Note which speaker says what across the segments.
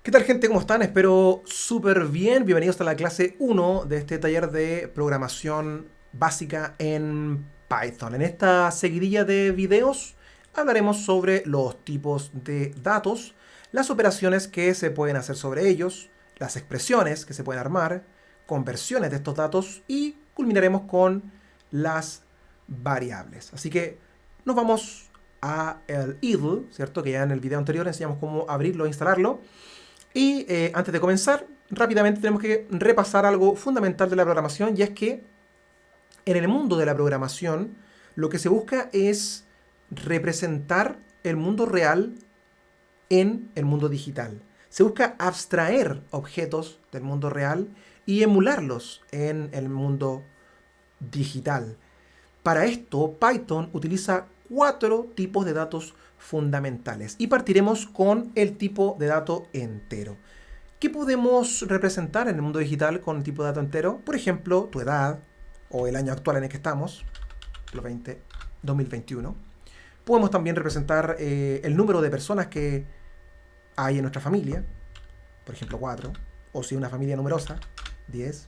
Speaker 1: ¿Qué tal, gente? ¿Cómo están? Espero súper bien. Bienvenidos a la clase 1 de este taller de programación básica en Python. En esta seguidilla de videos hablaremos sobre los tipos de datos, las operaciones que se pueden hacer sobre ellos, las expresiones que se pueden armar, conversiones de estos datos y culminaremos con las variables. Así que nos vamos a el idle, ¿cierto? Que ya en el video anterior enseñamos cómo abrirlo e instalarlo. Y antes de comenzar, rápidamente tenemos que repasar algo fundamental de la programación, y es que en el mundo de la programación lo que se busca es representar el mundo real en el mundo digital. Se busca abstraer objetos del mundo real y emularlos en el mundo digital. Para esto, Python utiliza 4 tipos de datos fundamentales y partiremos con el tipo de dato entero. ¿Qué podemos representar en el mundo digital con el tipo de dato entero? Por ejemplo, tu edad o el año actual en el que estamos, 2021. Podemos también representar el número de personas que hay en nuestra familia, por ejemplo 4, o si es una familia numerosa, 10.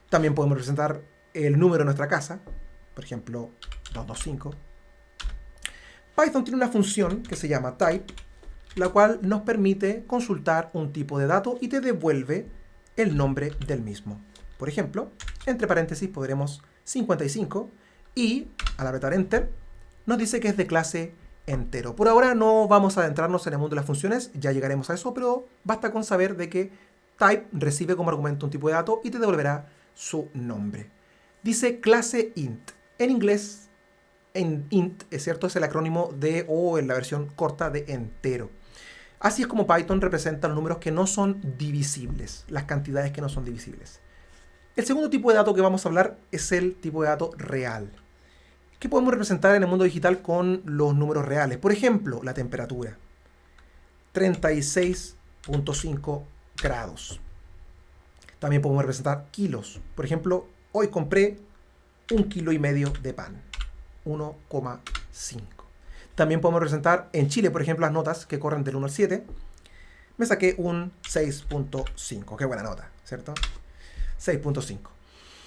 Speaker 1: También podemos representar el número de nuestra casa, por ejemplo 225. Python tiene una función que se llama type, la cual nos permite consultar un tipo de dato y te devuelve el nombre del mismo. Por ejemplo, entre paréntesis podremos 55 y al apretar Enter nos dice que es de clase entero. Por ahora no vamos a adentrarnos en el mundo de las funciones, ya llegaremos a eso, pero basta con saber de que type recibe como argumento un tipo de dato y te devolverá su nombre. Dice clase int. En inglés, en int, es cierto, es el acrónimo de, o en la versión corta de entero. Así es como Python representa los números que no son divisibles, las cantidades que no son divisibles. El segundo tipo de dato que vamos a hablar es el tipo de dato real. ¿Qué podemos representar en el mundo digital con los números reales? Por ejemplo, la temperatura. 36.5 grados. También podemos representar kilos. Por ejemplo, hoy compré 1,5 kilos de pan. 1,5. También podemos representar en Chile, por ejemplo, las notas que corren del 1 al 7. Me saqué un 6.5. Qué buena nota, ¿cierto? 6.5.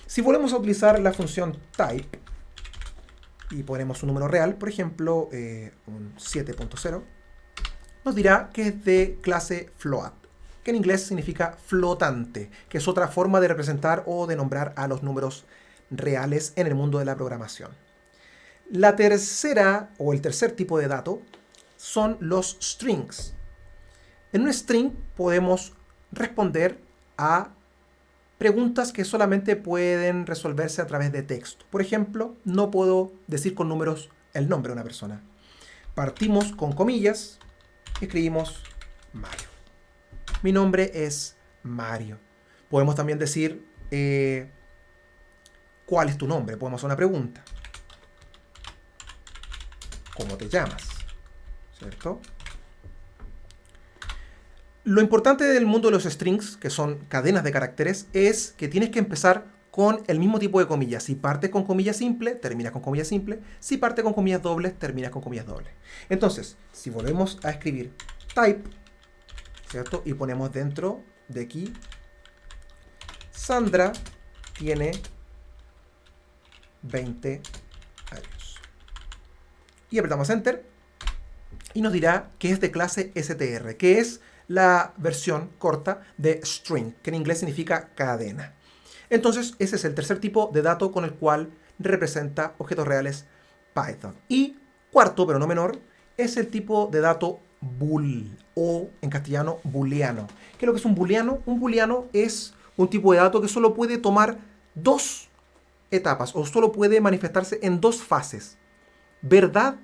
Speaker 1: Si volvemos a utilizar la función type y ponemos un número real, por ejemplo, un 7.0, nos dirá que es de clase float, que en inglés significa flotante, que es otra forma de representar o de nombrar a los números reales en el mundo de la programación. La tercera o el tercer tipo de dato son los strings. En un string podemos responder a preguntas que solamente pueden resolverse a través de texto. Por ejemplo, no puedo decir con números el nombre de una persona. Partimos con comillas, escribimos Mario. Mi nombre es Mario. Podemos también decir ¿cuál es tu nombre? Podemos hacer una pregunta. ¿Cómo te llamas? ¿Cierto? Lo importante del mundo de los strings, que son cadenas de caracteres, es que tienes que empezar con el mismo tipo de comillas. Si partes con comillas simple, terminas con comillas simple. Si partes con comillas dobles, terminas con comillas dobles. Entonces, si volvemos a escribir type, ¿cierto? Y ponemos dentro de aquí, Sandra tiene 20 años. Y apretamos Enter y nos dirá que es de clase str, que es la versión corta de string, que en inglés significa cadena. Entonces, ese es el tercer tipo de dato con el cual representa objetos reales Python. Y cuarto, pero no menor, es el tipo de dato bool, o en castellano booleano. ¿Qué es lo que es un booleano? Un booleano es un tipo de dato que solo puede tomar dos etapas, o solo puede manifestarse en dos fases: verdad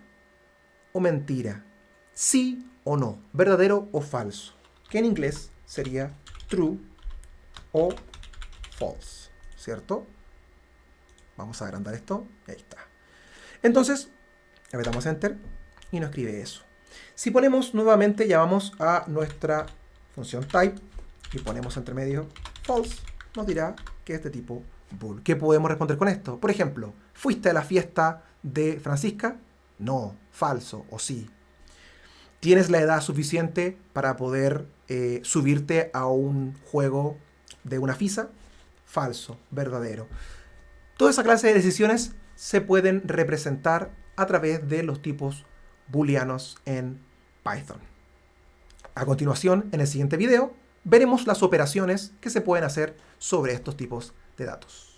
Speaker 1: o mentira, sí o no, verdadero o falso, que en inglés sería true o false, ¿cierto? Vamos a agrandar esto, ahí está. Entonces, apretamos Enter y nos escribe eso. Si ponemos nuevamente, llamamos a nuestra función type y ponemos entre medio false, nos dirá que es de tipo bool. ¿Qué podemos responder con esto? Por ejemplo, ¿fuiste a la fiesta de Francisca? No, falso o sí. ¿Tienes la edad suficiente para poder subirte a un juego de una FISA, falso, verdadero. Toda esa clase de decisiones se pueden representar a través de los tipos booleanos en Python. A continuación, en el siguiente video, veremos las operaciones que se pueden hacer sobre estos tipos de datos.